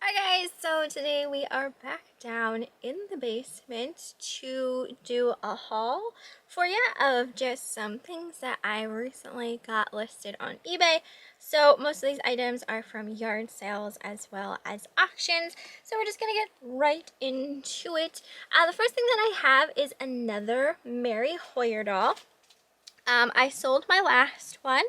Hi guys, so today we are back down in the basement to do a haul for you of just some things that I recently got listed on eBay. So most of these items are from yard sales as well as auctions. So we're just gonna get right into it. The first thing that I have is another Mary Hoyer doll. I sold my last one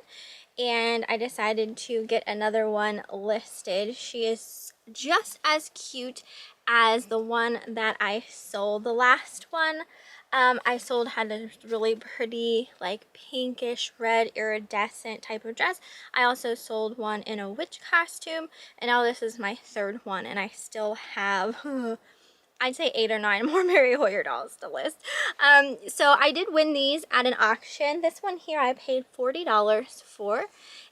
and I decided to get another one listed. She is just as cute as the one that I sold. The last one I sold had a really pretty like pinkish red iridescent type of dress. I also sold one in a witch costume, and now this is my third one, and I still have I'd say 8 or 9 more Mary Hoyer dolls to list. So I did win these at an auction. This one here I paid $40 for,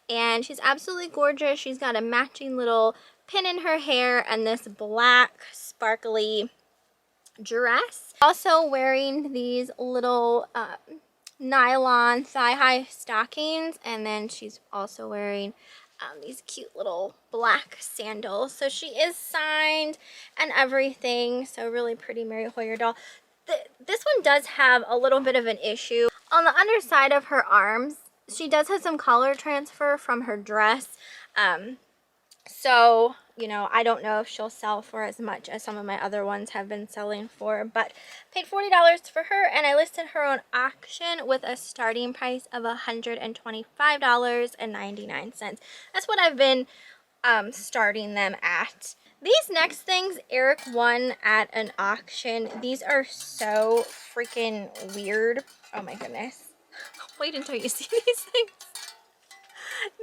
and she's absolutely gorgeous. She's got a matching little pin in her hair and this black sparkly dress. Also wearing these little nylon thigh-high stockings, and then she's also wearing these cute little black sandals. So she is signed and everything, so really pretty Mary Hoyer doll. This one does have a little bit of an issue. On the underside of her arms, she does have some color transfer from her dress. So, you know, I don't know if she'll sell for as much as some of my other ones have been selling for, but paid $40 for her, and I listed her on auction with a starting price of $125.99. That's what I've been starting them at. These next things Eric won at an auction. These are so freaking weird. Oh my goodness. Wait until you see these things.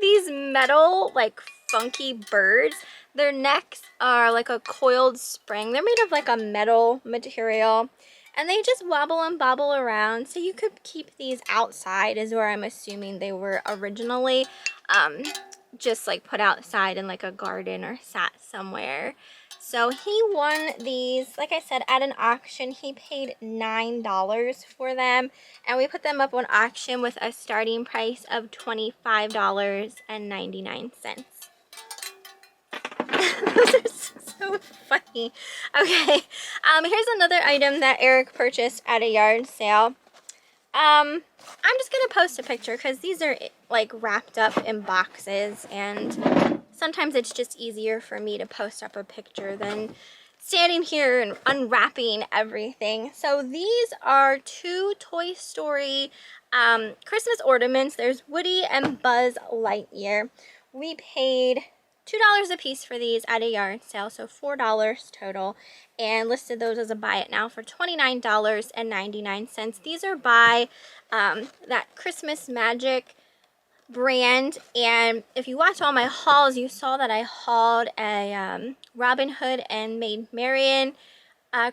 These metal, like, funky birds. Their necks are like a coiled spring. They're made of like a metal material, and they just wobble and bobble around. So you could keep these outside is where I'm assuming they were originally. Just like put outside in like a garden or sat somewhere. So he won these, like I said, at an auction. He paid $9 for them, and we put them up on auction with a starting price of $25.99. Those are so funny. Okay, here's another item that Eric purchased at a yard sale. I'm just gonna post a picture because these are like wrapped up in boxes, and sometimes it's just easier for me to post up a picture than standing here and unwrapping everything. So these are two Toy Story Christmas ornaments. There's Woody and Buzz Lightyear. We paid $2 a piece for these at a yard sale, so $4 total, and listed those as a buy it now for $29.99. These are by that Christmas Magic brand, and if you watch all my hauls, you saw that I hauled a Robin Hood and Maid Marian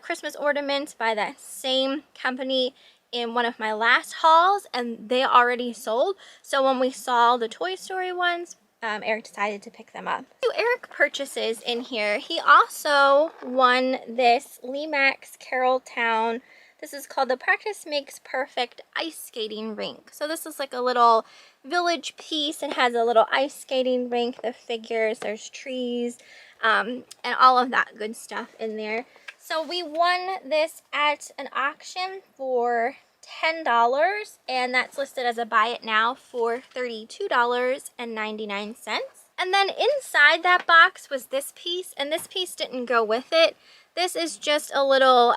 Christmas ornaments by that same company in one of my last hauls, and they already sold. So when we saw the Toy Story ones, Eric decided to pick them up. So Eric purchases in here. He also won this Lemax Carrolltown. This is called the Practice Makes Perfect Ice Skating Rink. So this is like a little village piece. It has a little ice skating rink, the figures, there's trees, and all of that good stuff in there. So we won this at an auction for $10, and that's listed as a buy it now for $32.99. And then inside that box was this piece, and this piece didn't go with it. This is just a little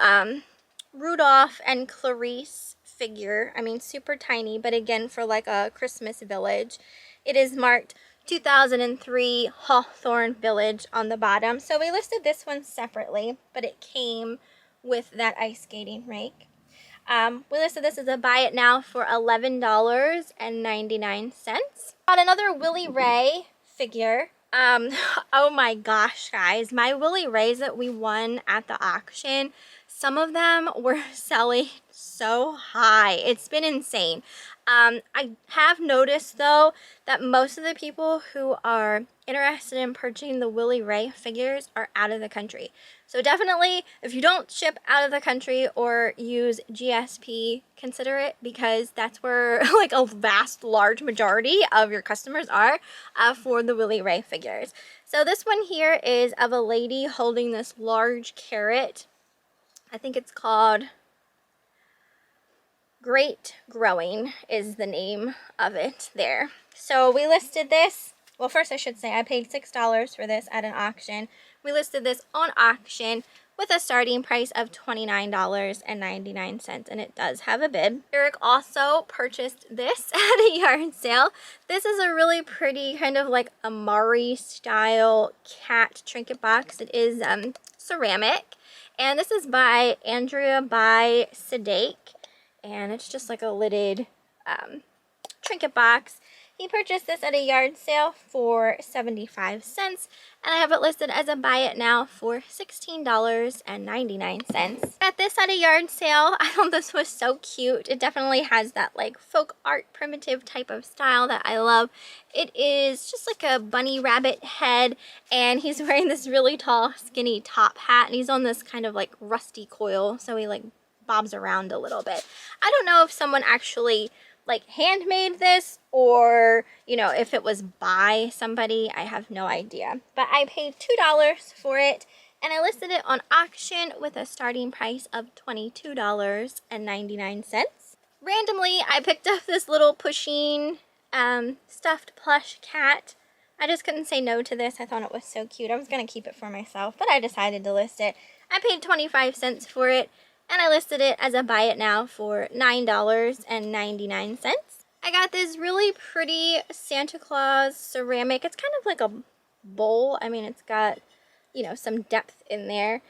Rudolph and Clarice figure. I mean, super tiny, but again, for like a Christmas village. It is marked 2003 Hawthorne Village on the bottom. So we listed this one separately, but it came with that ice skating rink. We listed this as a buy it now for $11.99. Got another Willie Ray figure. Oh my gosh, guys, my Willie Rays that we won at the auction, some of them were selling so high. It's been insane. I have noticed though that most of the people who are interested in purchasing the Willie Ray figures are out of the country. So definitely, if you don't ship out of the country or use GSP, consider it, because that's where like a vast large majority of your customers are for the Willie Ray figures. So this one here is of a lady holding this large carrot. I think it's called Great Growing is the name of it there. So we listed this, well, first I should say I paid $6 for this at an auction. We listed this on auction with a starting price of $29.99, and it does have a bid. Eric also purchased this at a yard sale. This is a really pretty kind of like Amari style cat trinket box. It is ceramic, and this is by Andrea by Sedake. And it's just like a lidded trinket box. He purchased this at a yard sale for 75 cents, and I have it listed as a buy it now for $16.99. Got this at a yard sale. I thought this was so cute. It definitely has that like folk art primitive type of style that I love. It is just like a bunny rabbit head, and he's wearing this really tall skinny top hat, and he's on this kind of like rusty coil, so he like bobs around a little bit. I don't know if someone actually like handmade this, or you know, if it was by somebody. I have no idea, but I paid $2 for it, and I listed it on auction with a starting price of $22.99. Randomly, I picked up this little pushing stuffed plush cat. I just couldn't say no to this. I thought it was so cute. I was gonna keep it for myself, but I decided to list it. I paid 25 cents for it, and I listed it as a buy it now for $9.99. I got this really pretty Santa Claus ceramic. It's kind of like a bowl. I mean, it's got, you know, some depth in there.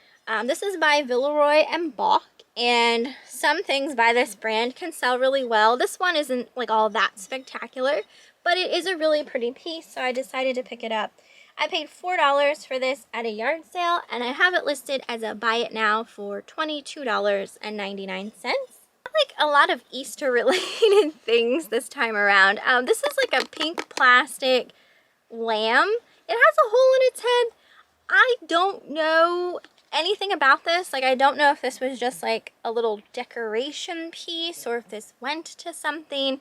This is by Villeroy and Boch, and some things by this brand can sell really well. This one isn't like all that spectacular, but it is a really pretty piece, so I decided to pick it up. I paid $4 for this at a yard sale, and I have it listed as a buy it now for $22.99. I like a lot of Easter related things this time around. This is like a pink plastic lamb. It has a hole in its head. I don't know anything about this. Like, I don't know if this was just like a little decoration piece or if this went to something.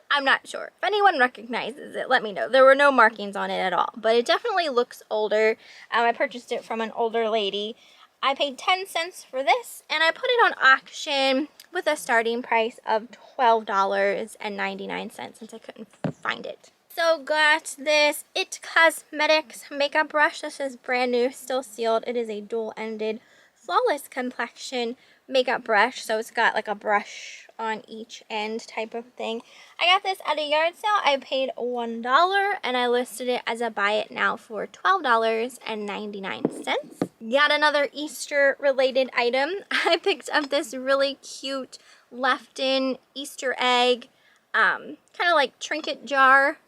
I'm not sure. If anyone recognizes it, let me know. There were no markings on it at all, but it definitely looks older. I purchased it from an older lady. I paid 10 cents for this, and I put it on auction with a starting price of $12.99 since I couldn't find it. So got this It Cosmetics makeup brush. This is brand new, still sealed. It is a dual-ended flawless complexion makeup brush, so it's got like a brush on each end type of thing. I got this at a yard sale. I paid $1, and I listed it as a buy it now for $12.99. Got another Easter related item. I picked up this really cute left-in Easter egg kind of like trinket jar.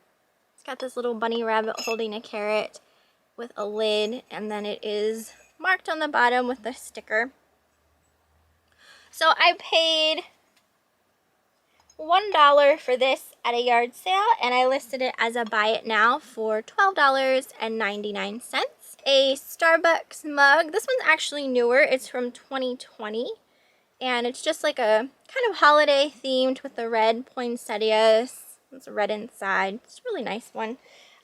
It's got this little bunny rabbit holding a carrot with a lid, and then it is marked on the bottom with a sticker. So I paid $1 for this at a yard sale, and I listed it as a buy it now for $12.99. A Starbucks mug. This one's actually newer. It's from 2020, and it's just like a kind of holiday themed with the red poinsettias. It's red inside. It's a really nice one.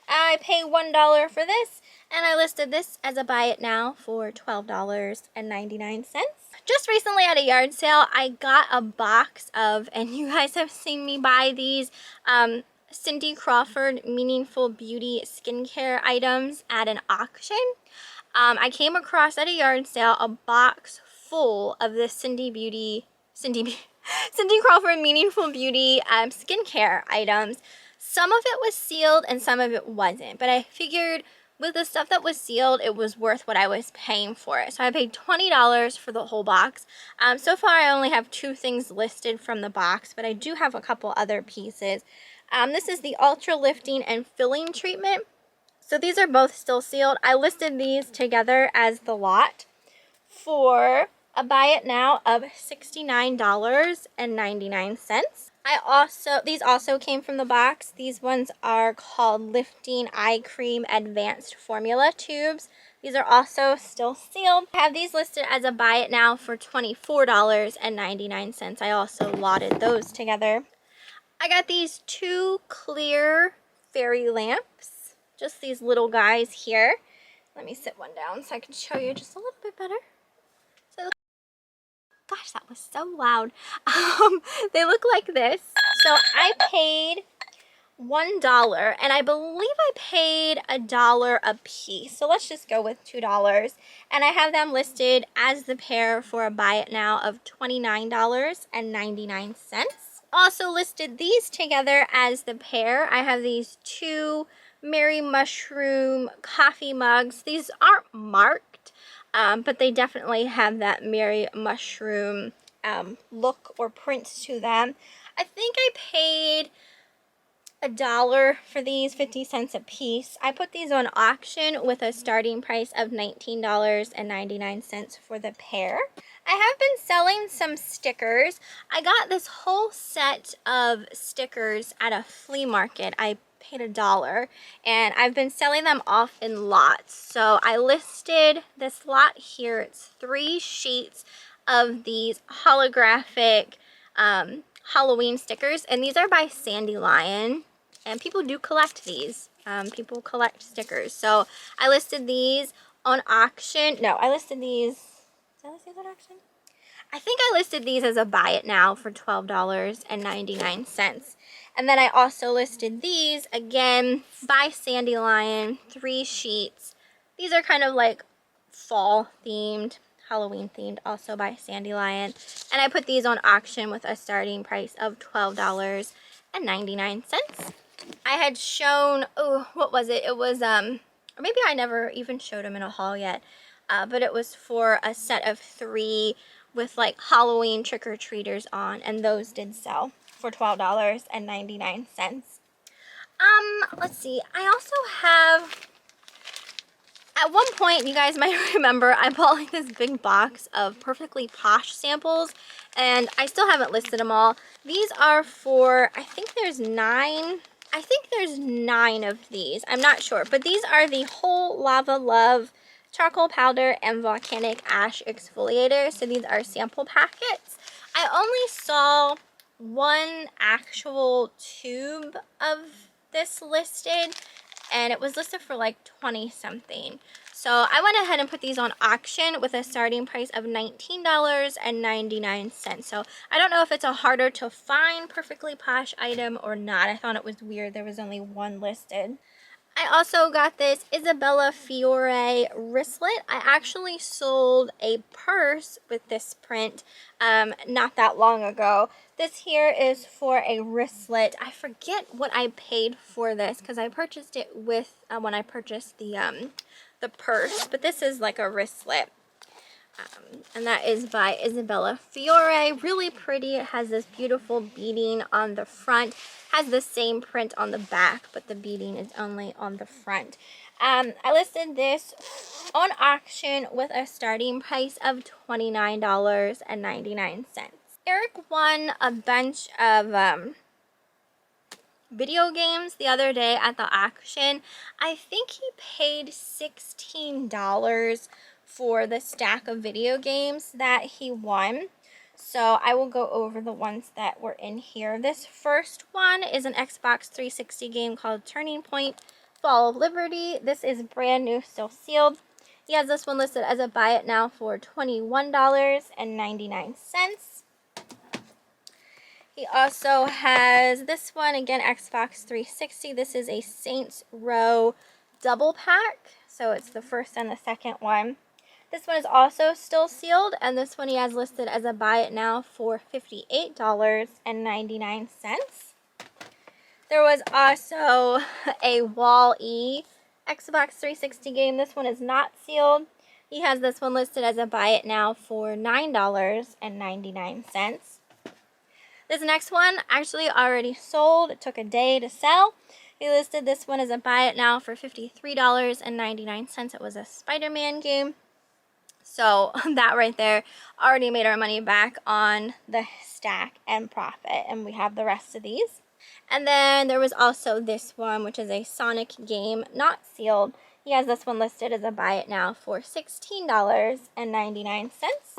I paid $1 for this, and I listed this as a buy it now for $12.99. Just recently at a yard sale, I got a box of, and you guys have seen me buy these, Cindy Crawford Meaningful Beauty skincare items at an auction. I came across at a yard sale a box full of this Cindy Crawford Meaningful Beauty skincare items. Some of it was sealed and some of it wasn't, but I figured with the stuff that was sealed, it was worth what I was paying for it. So I paid $20 for the whole box. So far, I only have 2 things listed from the box, but I do have a couple other pieces. This is the Ultra Lifting and Filling Treatment. So these are both still sealed. I listed these together as the lot for a buy it now of $69.99. These also came from the box. These ones are called Lifting Eye Cream Advanced Formula Tubes. These are also still sealed. I have these listed as a buy it now for $24.99. I also lotted those together. I got these two clear fairy lamps. Just these little guys here. Let me sit one down so I can show you just a little bit better. So gosh, that was so loud. They look like this. So I paid $1 and I believe I paid $1 a piece. So let's just go with $2. And I have them listed as the pair for a buy it now of $29.99. Also listed these together as the pair. I have these two Merry Mushroom coffee mugs. These aren't marked, but they definitely have that Merry Mushroom look or print to them. I think I paid $1 for these, 50 cents a piece. I put these on auction with a starting price of $19.99 for the pair. I have been selling some stickers. I got this whole set of stickers at a flea market. I paid $1 and I've been selling them off in lots. So I listed this lot here. It's 3 sheets of these holographic Halloween stickers, and these are by Sandy Lion, and people do collect these. People collect stickers. So I listed these on auction. No, I listed these. Did I list these on auction? I think I listed these as a buy it now for $12.99. And then I also listed these again by Sandy Lion, 3 sheets. These are kind of like fall themed, Halloween themed, also by Sandy Lion. And I put these on auction with a starting price of $12.99. I had shown, oh, what was it? It was, or maybe I never even showed them in a haul yet. But it was for a set of 3 with like Halloween trick-or-treaters on, and those did sell for $12.99. Let's see. I also have, at one point, you guys might remember, I bought like this big box of Perfectly Posh samples, and I still haven't listed them all. These are for, I think there's 9 of these. I'm not sure, but these are the whole Lava Love charcoal powder and volcanic ash exfoliator. So these are sample packets. I only saw one actual tube of this listed, and it was listed for like 20 something. So I went ahead and put these on auction with a starting price of $19.99. So I don't know if it's a harder to find Perfectly Posh item or not. I thought it was weird there was only one listed. I also got this Isabella Fiore wristlet. I actually sold a purse with this print not that long ago. This here is for a wristlet. I forget what I paid for this because I purchased it with when I purchased the purse, but this is like a wristlet. And that is by Isabella Fiore. Really pretty. It has this beautiful beading on the front. Has the same print on the back, but the beading is only on the front. I listed this on auction with a starting price of $29.99. Eric won a bunch of video games the other day at the auction. I think he paid $16 for the stack of video games that he won. So I will go over the ones that were in here. This first one is an Xbox 360 game called Turning Point Fall of Liberty. This is brand new, still sealed. He has this one listed as a buy it now for $21.99. He also has this one, again, Xbox 360. This is a Saints Row double pack. So it's the first and the second one. This one is also still sealed, and this one he has listed as a buy it now for $58.99. There was also a Wall-E Xbox 360 game. This one is not sealed. He has this one listed as a buy it now for $9.99. This next one actually already sold. It took a day to sell. He listed this one as a buy it now for $53.99. It was a Spider-Man game. So that right there already made our money back on the stack and profit. And we have the rest of these. And then there was also this one, which is a Sonic game, not sealed. He has this one listed as a buy it now for $16.99.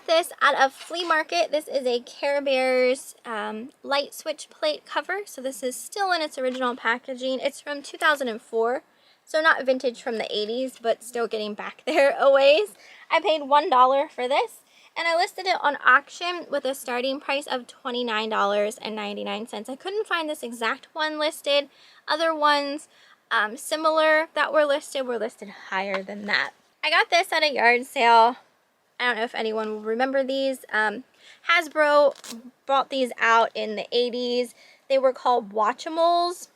This at a flea market. This is a Care Bears light switch plate cover. So this is still in its original packaging. It's from 2004. So not vintage from the 80s, but still getting back there a ways. I paid $1 for this, and I listed it on auction with a starting price of $29.99. I couldn't find this exact one listed. Other ones similar that were listed higher than that. I got this at a yard sale. I don't know if anyone will remember these. Hasbro brought these out in the 80s. They were called Watchimals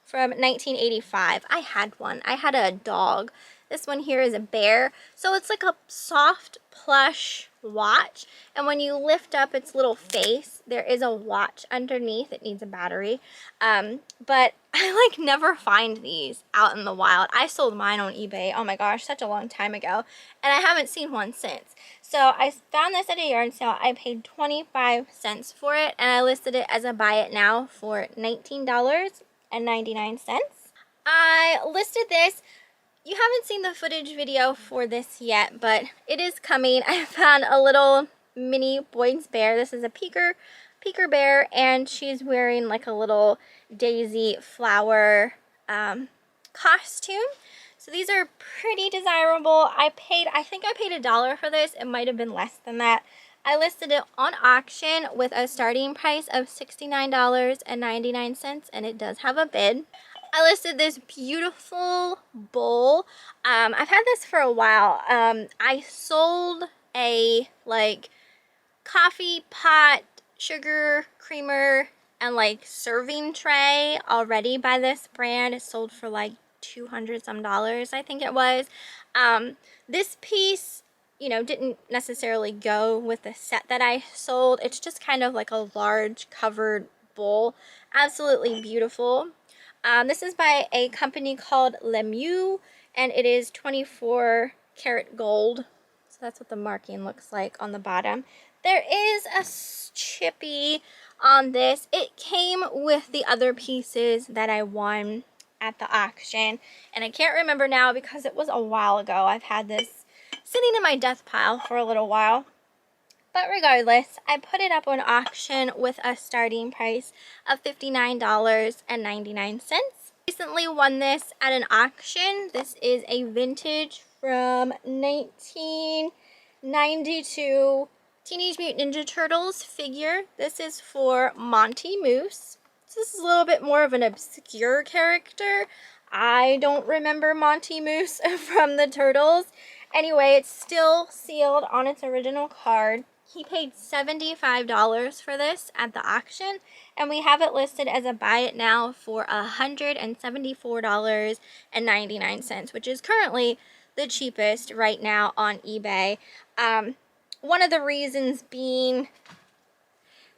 from 1985. I had one. I had a dog. This one here is a bear. So it's like a soft plush watch, and when you lift up its little face, there is a watch underneath. It needs a battery. But I like never find these out in the wild. I sold mine on eBay, oh my gosh, such a long time ago, and I haven't seen one since. So I found this at a yard sale. I paid 25 cents for it, and I listed it as a buy it now for $19.99. I listed this. You haven't seen the footage video for this yet, but it is coming. I found a little mini Boyd's bear. This is a peeker bear, and she's wearing like a little daisy flower costume. So these are pretty desirable. I think I paid $1 for this. It might have been less than that. I listed it on auction with a starting price of $69.99, and it does have a bid. I listed this beautiful bowl. I've had this for a while. I sold a like coffee pot, sugar creamer, and like serving tray already by this brand. It sold for like $200 some, I think it was. This piece, you know, didn't necessarily go with the set that I sold. It's just kind of like a large covered bowl. Absolutely beautiful. This is by a company called Lemieux, and it is 24 karat gold. So that's what the marking looks like on the bottom. There is a chippy on this. It came with the other pieces that I won at the auction, and I can't remember now because it was a while ago. I've had this sitting in my death pile for a little while. But regardless, I put it up on auction with a starting price of $59.99. Recently won this at an auction. This is a vintage from 1992 Teenage Mutant Ninja Turtles figure. This is for Monty Moose. So this is a little bit more of an obscure character. I don't remember Monty Moose from the Turtles. Anyway, it's still sealed on its original card. He paid $75 for this at the auction, and we have it listed as a buy it now for $174.99, which is currently the cheapest right now on eBay. One of the reasons being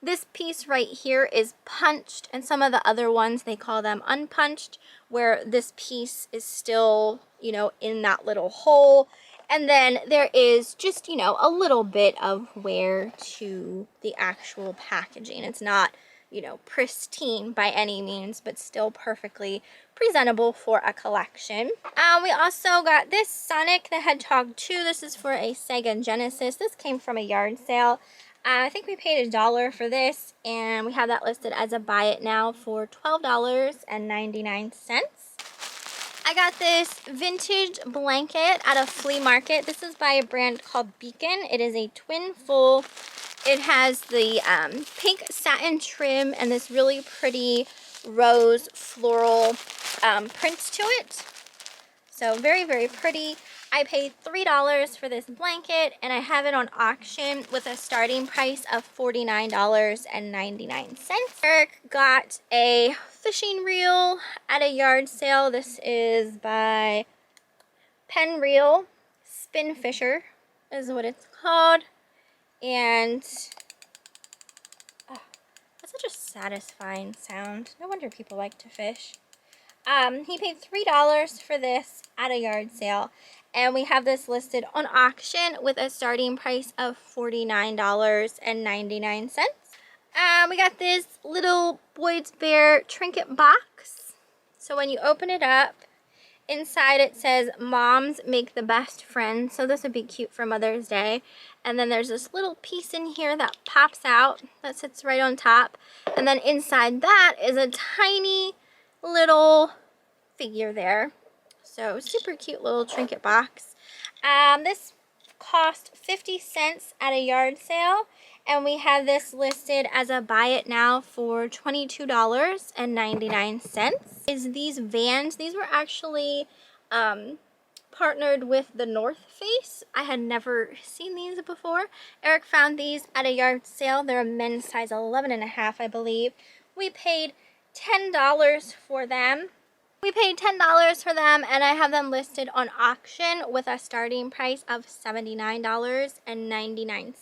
this piece right here is punched, and some of the other ones, they call them unpunched, where this piece is still, you know, in that little hole. And then there is just, you know, a little bit of wear to the actual packaging. It's not, you know, pristine by any means, but still perfectly presentable for a collection. We also got this Sonic the Hedgehog 2. This is for a Sega Genesis. This came from a yard sale. I think we paid $1 for this, and we have that listed as a buy it now for $12.99. I got this vintage blanket at a flea market. This is by a brand called Beacon. It is a twin full. It has the pink satin trim and this really pretty rose floral prints to it. So very, very pretty. I paid $3 for this blanket, and I have it on auction with a starting price of $49.99. Eric got a fishing reel at a yard sale. This is by Pen Reel. Spin Fisher is what it's called. And that's such a satisfying sound. No wonder people like to fish. He paid $3 for this at a yard sale, and we have this listed on auction with a starting price of $49.99. We got this little Boyd's Bear trinket box. So when you open it up, inside it says moms make the best friends, so this would be cute for Mother's Day. And then there's this little piece in here that pops out that sits right on top, and then inside that is a tiny little figure there. So super cute little trinket box. This cost 50 cents at a yard sale, and we have this listed as a buy it now for $22.99. Is these vans. These were actually partnered with the North Face. I had never seen these before. Eric found these at a yard sale. They're a men's size 11.5, I believe. We paid $10 for them. And I have them listed on auction with a starting price of $79.99.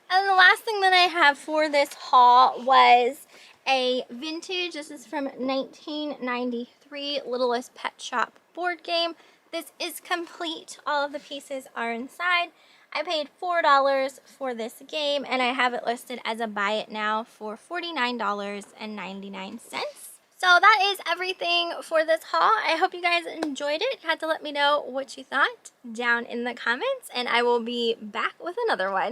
And the last thing that I have for this haul was a vintage, this is from 1993, Littlest Pet Shop board game. This is complete. All of the pieces are inside. I paid $4 for this game, and I have it listed as a buy it now for $49.99. So that is everything for this haul. I hope you guys enjoyed it. You had to let me know what you thought down in the comments, and I will be back with another one.